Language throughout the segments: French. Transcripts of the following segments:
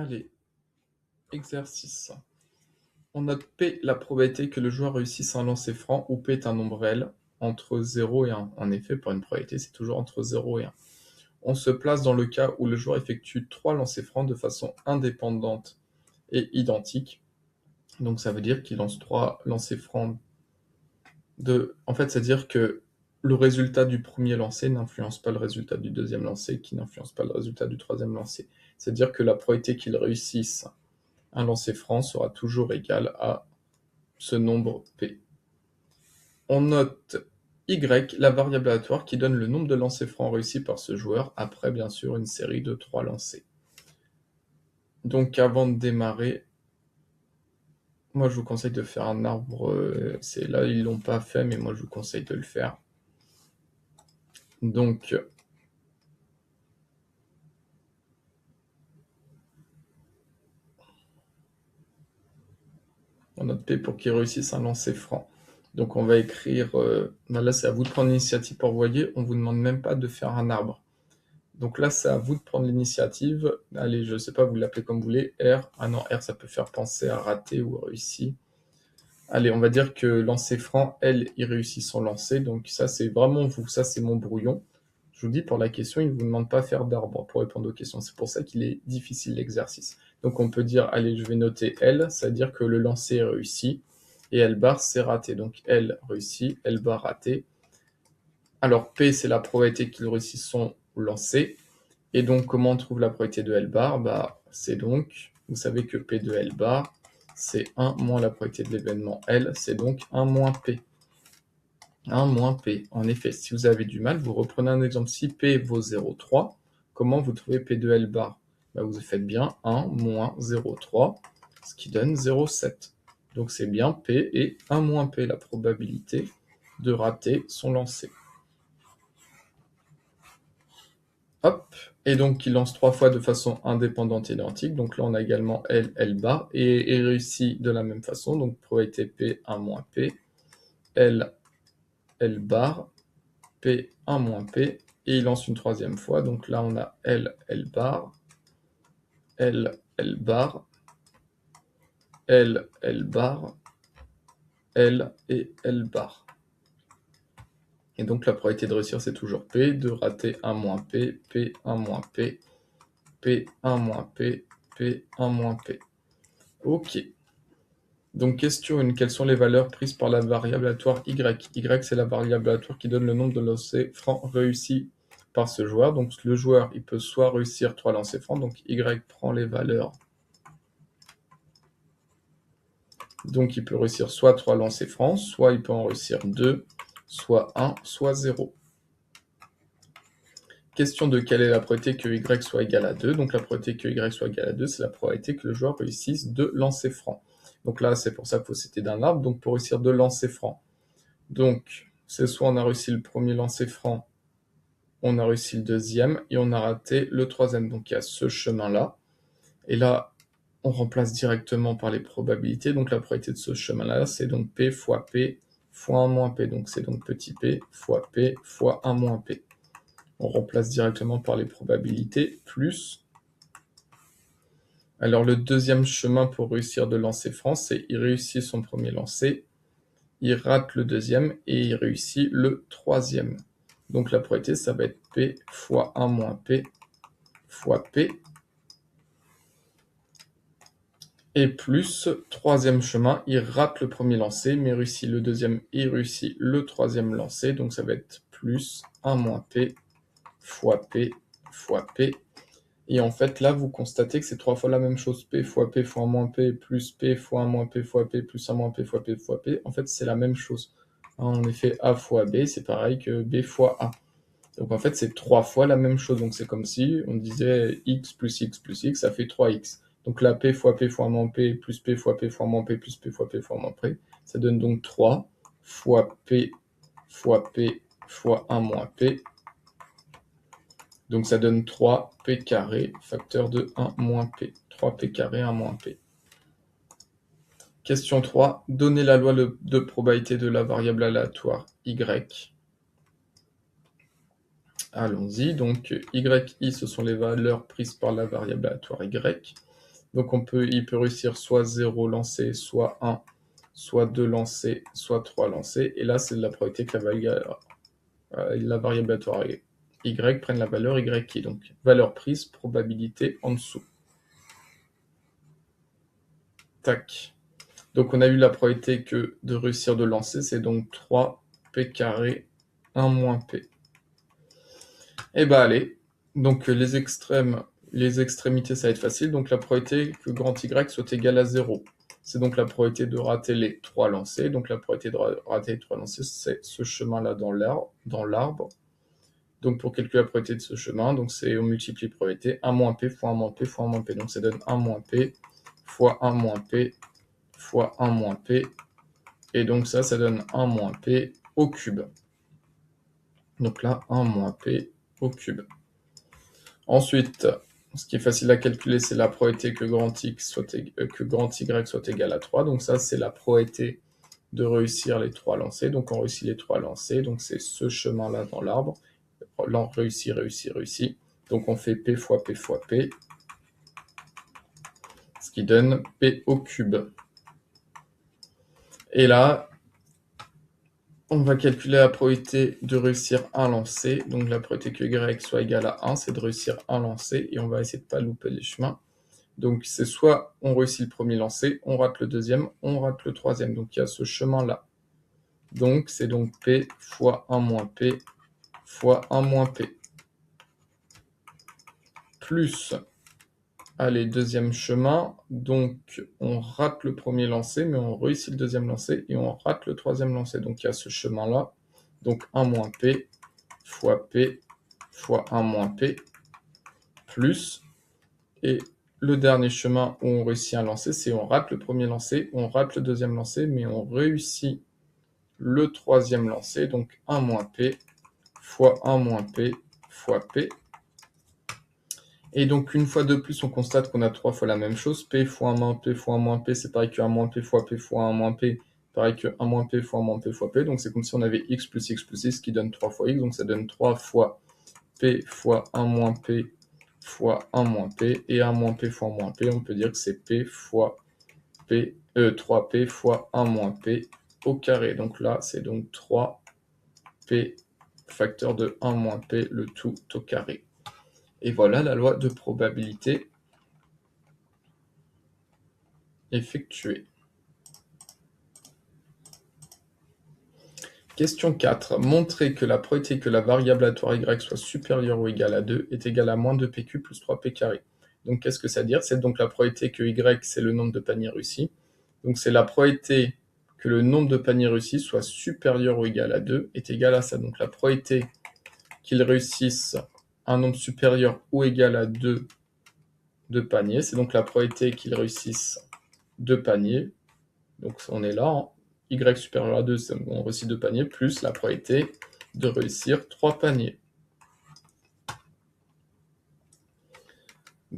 Allez, exercice. On note P la probabilité que le joueur réussisse un lancer franc où P est un nombre réel entre 0 et 1. En effet, pour une probabilité, c'est toujours entre 0 et 1. On se place dans le cas où le joueur effectue 3 lancers francs de façon indépendante et identique. Donc ça veut dire qu'il lance 3 lancers francs En fait, c'est-à-dire que le résultat du premier lancer n'influence pas le résultat du deuxième lancer, qui n'influence pas le résultat du troisième lancer. C'est-à-dire que la probabilité qu'il réussisse un lancer franc sera toujours égal à ce nombre P. On note Y, la variable aléatoire qui donne le nombre de lancers francs réussis par ce joueur après, bien sûr, une série de 3 lancers. Donc, avant de démarrer, moi, je vous conseille de faire un arbre. C'est là, ils l'ont pas fait, mais moi, je vous conseille de le faire. Donc, on note P pour qu'il réussisse un lancer franc. Donc, on va écrire. Là, c'est à vous de prendre l'initiative pour envoyer. On vous demande même pas de faire un arbre. Donc là, c'est à vous de prendre l'initiative. Allez, je ne sais pas, vous l'appelez comme vous voulez. R. Ah non, R, ça peut faire penser à rater ou réussi. Allez, on va dire que lancer franc, elle, il réussit son lancer. Donc ça, c'est vraiment vous. Ça, c'est mon brouillon. Je vous dis, pour la question, il ne vous demande pas faire d'arbre pour répondre aux questions. C'est pour ça qu'il est difficile l'exercice. Donc on peut dire, allez, je vais noter L. Ça veut dire que le lancer est réussi. Et L bar, c'est raté. Donc L réussi, L bar raté. Alors P, c'est la probabilité qu'il réussisse son lancer. Et donc, comment on trouve la probabilité de L bar? C'est donc, vous savez que P de L bar, c'est 1 moins la probabilité de l'événement L, c'est donc 1 moins P. 1 moins P. En effet, si vous avez du mal, vous reprenez un exemple. Si P vaut 0,3, comment vous trouvez P de L bar? Vous faites bien 1 moins 0,3, ce qui donne 0,7. Donc c'est bien P et 1 moins P, la probabilité de rater son lancer. Hop, et donc il lance 3 fois de façon indépendante et identique. Donc là on a également L, L bar, et réussit de la même façon. Donc probabilité P, 1 moins P, L, L bar, P, 1 moins P, et il lance une troisième fois. Donc là on a L, L bar, L, L bar, L, L bar, L et L bar. Et donc la probabilité de réussir c'est toujours P, de rater 1 moins P, P, 1 moins P, P, 1 moins P, P, 1 moins P. Ok. Donc question 1, quelles sont les valeurs prises par la variable aléatoire Y? Y, c'est la variable aléatoire qui donne le nombre de lancers francs réussis par ce joueur. Donc le joueur, il peut soit réussir 3 lancers francs, donc Y prend les valeurs. Donc il peut réussir soit 3 lancers francs, soit il peut en réussir 2, soit 1, soit 0. Question 2, quelle est la probabilité que Y soit égal à 2? Donc la probabilité que Y soit égal à 2, c'est la probabilité que le joueur réussisse 2 lancers francs. Donc là, c'est pour ça qu'il faut citer d'un arbre. Donc pour réussir 2 lancers francs, donc c'est soit on a réussi le premier lancer franc, on a réussi le deuxième, et on a raté le troisième. Donc il y a ce chemin-là. Et là, on remplace directement par les probabilités. Donc la probabilité de ce chemin-là, c'est donc P fois 1 moins P. Donc c'est donc petit p fois 1 moins P. On remplace directement par les probabilités, plus. Alors le deuxième chemin pour réussir de lancer franc, c'est il réussit son premier lancer, il rate le deuxième et il réussit le troisième. Donc la probabilité, ça va être P fois 1 moins P fois P. Et plus, troisième chemin, il rate le premier lancer, mais réussit le deuxième et réussit le troisième lancer. Donc ça va être plus 1 moins P fois P fois P. Et en fait, là, vous constatez que c'est 3 fois la même chose. P fois 1 moins P plus P fois 1 moins P fois P plus 1 moins P fois P fois P. En fait, c'est la même chose. En effet, A fois B, c'est pareil que B fois A. Donc en fait, c'est 3 fois la même chose. Donc c'est comme si on disait X plus X plus X, ça fait 3X. Donc là, P fois 1 moins P plus P fois moins P plus P fois moins P, ça donne donc 3 fois P fois 1 moins P. Donc ça donne 3P carré, facteur de 1 moins P. 3P carré, 1 moins P. Question 3. Donnez la loi de probabilité de la variable aléatoire Y. Allons-y. Donc YI, ce sont les valeurs prises par la variable aléatoire Y. Donc il peut réussir soit 0 lancé, soit 1, soit 2 lancés, soit 3 lancés. Et là, c'est de la probabilité que la variable aléatoire y prenne la valeur y qui. Donc, valeur prise, probabilité en dessous. Tac. Donc, on a eu la probabilité que de réussir de lancer, c'est donc 3p carré 1 moins p. Et bah allez, donc les extrémités, ça va être facile. Donc la probabilité que grand Y soit égal à 0. C'est donc la probabilité de rater les 3 lancers. Donc la probabilité de rater les 3 lancers, c'est ce chemin-là dans l'arbre. Donc pour calculer la probabilité de ce chemin, donc c'est on multiplie probabilité 1 moins p fois 1 moins p fois 1 moins p. Donc ça donne 1 moins p fois 1 moins p fois 1 moins p. Et donc ça donne 1 moins p au cube. Donc là, 1 moins p au cube. Ensuite, ce qui est facile à calculer, c'est la probabilité que grand Y soit égal à 3. Donc ça, c'est la probabilité de réussir les 3 lancers. Donc on réussit les 3 lancers. Donc c'est ce chemin-là dans l'arbre. Réussi, réussi, réussi. Donc on fait P fois P fois P. Ce qui donne P au cube. Et là, on va calculer la probabilité de réussir un lancer. Donc la probabilité que Y soit égal à 1, c'est de réussir un lancer. Et on va essayer de ne pas louper les chemins. Donc c'est soit on réussit le premier lancer, on rate le deuxième, on rate le troisième. Donc il y a ce chemin-là. Donc c'est donc P fois 1 moins P fois 1 moins P. Plus, allez, deuxième chemin. Donc on rate le premier lancer, mais on réussit le deuxième lancer et on rate le troisième lancer. Donc il y a ce chemin-là. Donc 1 moins P fois 1 moins P plus. Et le dernier chemin où on réussit un lancer, c'est on rate le premier lancer, on rate le deuxième lancer, mais on réussit le troisième lancer, donc 1 moins P fois 1 moins P fois P. Et donc, une fois de plus, on constate qu'on a 3 fois la même chose. P fois 1 moins P fois 1 moins P, c'est pareil que 1 moins P fois 1 moins P, pareil que 1 moins P fois 1 moins P fois P. Donc, c'est comme si on avait x plus x plus x qui donne 3 fois x. Donc, ça donne 3 fois P fois 1 moins P fois 1 moins P. Et 1 moins P fois 1 moins P, on peut dire que c'est P fois P, 3P fois 1 moins P au carré. Donc là, c'est donc 3P facteur de 1 moins P, le tout au carré. Et voilà la loi de probabilité effectuée. Question 4. Montrer que la probabilité que la variable aléatoire y soit supérieure ou égale à 2 est égale à moins 2pq plus 3p carré. Donc qu'est-ce que ça veut dire? C'est donc la probabilité que y, c'est le nombre de paniers réussis. Donc c'est la probabilité que le nombre de paniers réussis soit supérieur ou égal à 2 est égal à ça. Donc la probabilité qu'ils réussissent un nombre supérieur ou égal à 2 de paniers, c'est donc la probabilité qu'ils réussissent 2 paniers. Donc on est là, hein. Y supérieur à 2, on réussit 2 paniers, plus la probabilité de réussir 3 paniers.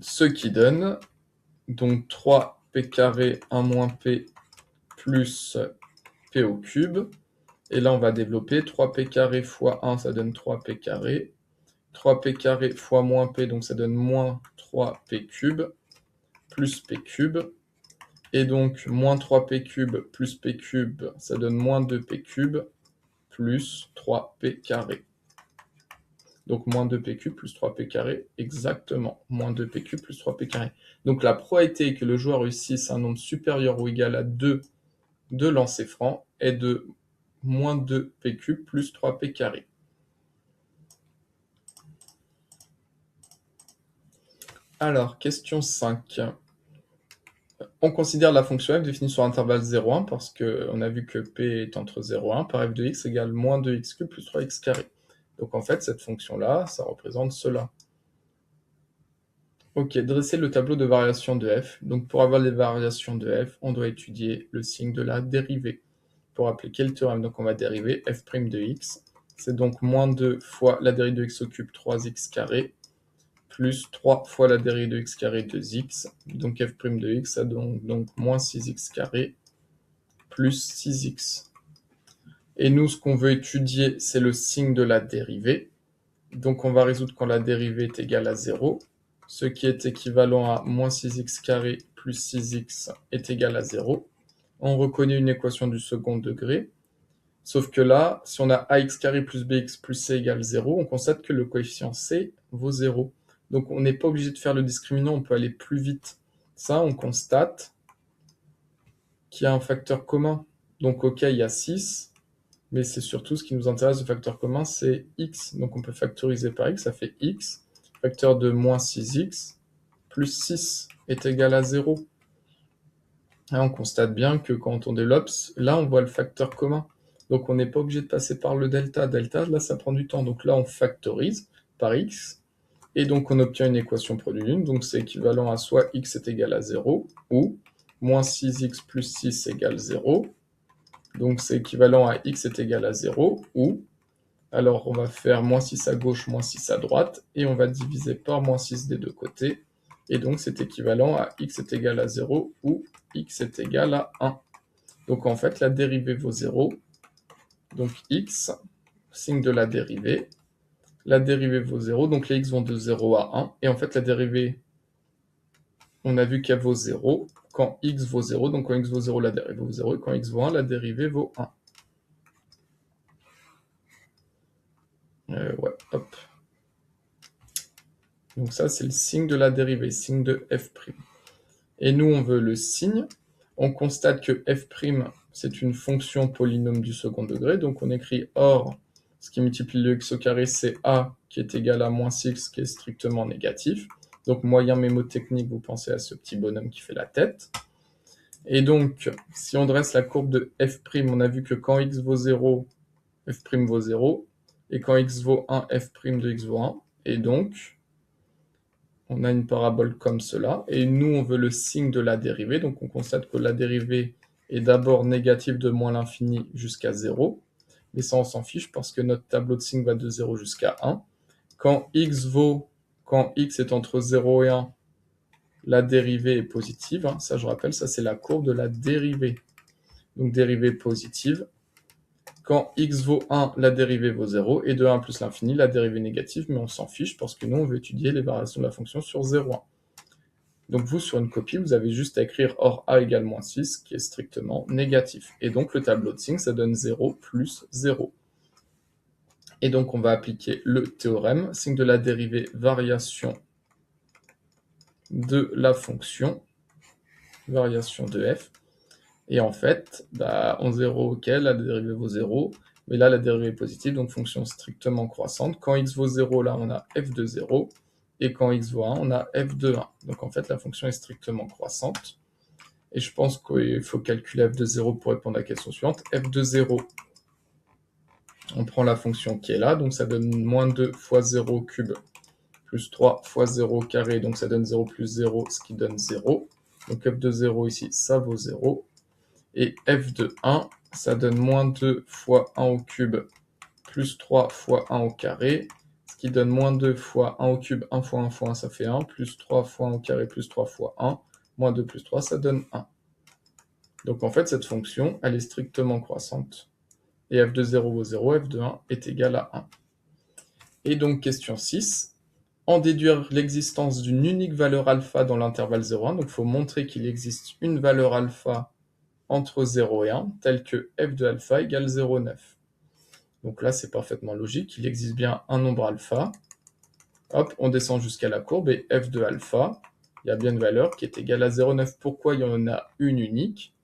Ce qui donne donc 3p carré 1 moins p plus p au cube. Et là, on va développer 3p carré fois 1, ça donne 3p carré. 3p carré fois moins p, donc ça donne moins 3p cube, plus p cube. Et donc, moins 3p cube plus p cube, ça donne moins 2p cube, plus 3p carré. Donc, moins 2p cube plus 3p carré, exactement. Moins 2p cube plus 3p carré. Donc, la probabilité que le joueur réussisse un nombre supérieur ou égal à 2 de lancers francs est de moins 2p cube plus 3p carré. Alors, question 5. On considère la fonction f définie sur intervalle 0,1 parce qu'on a vu que p est entre 0 et 1 par f de x égale moins 2x cube plus 3x carré. Donc en fait, cette fonction-là, ça représente cela. Ok, dresser le tableau de variation de f. Donc pour avoir les variations de f, on doit étudier le signe de la dérivée. Pour appliquer le théorème, donc on va dériver f' de x. C'est donc moins 2 fois la dérivée de x au cube 3x carré plus 3 fois la dérivée de x carré 2x. Donc f' de x a donc moins 6x carré plus 6x. Et nous, ce qu'on veut étudier, c'est le signe de la dérivée. Donc on va résoudre quand la dérivée est égale à 0. ce qui est équivalent à moins 6x carré plus 6x est égal à 0. On reconnaît une équation du second degré. Sauf que là, si on a ax carré plus bx plus c égale 0, on constate que le coefficient c vaut 0. Donc on n'est pas obligé de faire le discriminant, on peut aller plus vite. Ça, on constate qu'il y a un facteur commun. Donc ok, il y a 6, mais c'est surtout ce qui nous intéresse, le facteur commun, c'est x. Donc on peut factoriser par x, ça fait x. Facteur de moins 6x plus 6 est égal à 0. Et on constate bien que quand on développe, là on voit le facteur commun. Donc on n'est pas obligé de passer par le delta. Delta, là, ça prend du temps. Donc là, on factorise par x. Et donc on obtient une équation produit d'une. Donc c'est équivalent à soit x est égal à 0, ou moins 6x plus 6 égale 0. Donc c'est équivalent à x est égal à 0, ou, alors on va faire moins 6 à gauche, moins 6 à droite, et on va diviser par moins 6 des deux côtés. Et donc c'est équivalent à x est égal à 0, ou x est égal à 1. Donc en fait, la dérivée vaut 0. Donc x, signe de la dérivée vaut 0, donc les x vont de 0 à 1, et en fait la dérivée, on a vu qu'elle vaut 0, quand x vaut 0, donc quand x vaut 0, la dérivée vaut 0, et quand x vaut 1, la dérivée vaut 1. Ouais, hop. Donc ça, c'est le signe de la dérivée, signe de f'. Et nous, on veut le signe. On constate que f', c'est une fonction polynôme du second degré, donc on écrit or, ce qui multiplie le x au carré, c'est a, qui est égal à moins 6, qui est strictement négatif. Donc moyen mémotechnique, vous pensez à ce petit bonhomme qui fait la tête. Et donc, si on dresse la courbe de f', on a vu que quand x vaut 0, f' vaut 0, et quand x vaut 1, f' de x vaut 1. Et donc, on a une parabole comme cela, et nous, on veut le signe de la dérivée, donc on constate que la dérivée est d'abord négative de moins l'infini jusqu'à 0, mais ça, on s'en fiche, parce que notre tableau de signes va de 0 jusqu'à 1. Quand x est entre 0 et 1, la dérivée est positive, hein. Ça, je rappelle, ça, c'est la courbe de la dérivée. Donc, dérivée positive. Quand x vaut 1, la dérivée vaut 0, et de 1 plus l'infini, la dérivée négative, mais on s'en fiche parce que nous, on veut étudier les variations de la fonction sur 0,1. Donc vous, sur une copie, vous avez juste à écrire or a égale moins 6, qui est strictement négatif. Et donc le tableau de signes, ça donne 0 plus 0. Et donc on va appliquer le théorème, signe de la dérivée variation de la fonction, variation de f. Et en fait, en 0, ok, la dérivée vaut 0, mais là, la dérivée est positive, donc fonction strictement croissante. Quand x vaut 0, là, on a f de 0, et quand x vaut 1, on a f de 1. Donc en fait, la fonction est strictement croissante. Et je pense qu'il faut calculer f de 0 pour répondre à la question suivante. f de 0, on prend la fonction qui est là, donc ça donne moins 2 fois 0 cube, plus 3 fois 0 carré, donc ça donne 0 plus 0, ce qui donne 0. Donc f de 0 ici, ça vaut 0. Et f de 1, ça donne moins 2 fois 1 au cube, plus 3 fois 1 au carré, ce qui donne moins 2 fois 1 au cube, 1 fois 1 fois 1, ça fait 1, plus 3 fois 1 au carré, plus 3 fois 1, moins 2 plus 3, ça donne 1. Donc en fait, cette fonction, elle est strictement croissante. Et f de 0 vaut 0, f de 1 est égal à 1. Et donc, question 6, en déduire l'existence d'une unique valeur alpha dans l'intervalle 0,1, donc il faut montrer qu'il existe une valeur alpha entre 0 et 1, telle que f de alpha égale 0,9. Donc là, c'est parfaitement logique, il existe bien un nombre alpha. Hop, on descend jusqu'à la courbe, et f de alpha, il y a bien une valeur qui est égale à 0,9. Pourquoi il y en a une unique?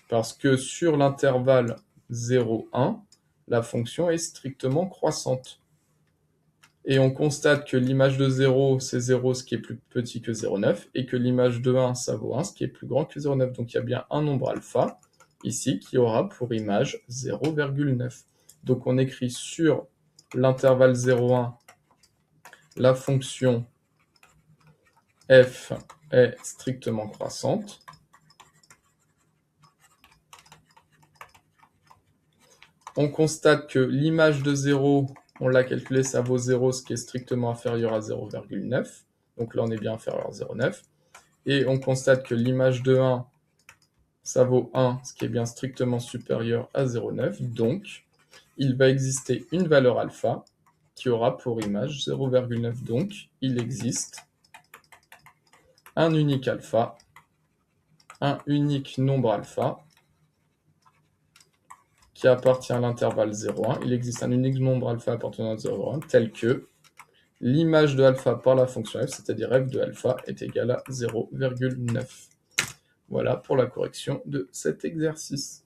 Parce que sur l'intervalle 0,1, la fonction est strictement croissante. Et on constate que l'image de 0, c'est 0, ce qui est plus petit que 0,9, et que l'image de 1, ça vaut 1, ce qui est plus grand que 0,9. Donc il y a bien un nombre alpha, ici, qui aura pour image 0,9. Donc on écrit sur l'intervalle 0,1, la fonction f est strictement croissante. On constate que l'image de 0, on l'a calculé, ça vaut 0, ce qui est strictement inférieur à 0,9. Donc là, on est bien inférieur à 0,9. Et on constate que l'image de 1, ça vaut 1, ce qui est bien strictement supérieur à 0,9. Donc, il va exister une valeur alpha qui aura pour image 0,9. Donc, il existe un unique alpha, un unique nombre alpha, qui appartient à l'intervalle 0,1. Il existe un unique nombre alpha appartenant à 0,1, tel que l'image de alpha par la fonction f, c'est-à-dire f de alpha, est égale à 0,9. Voilà pour la correction de cet exercice.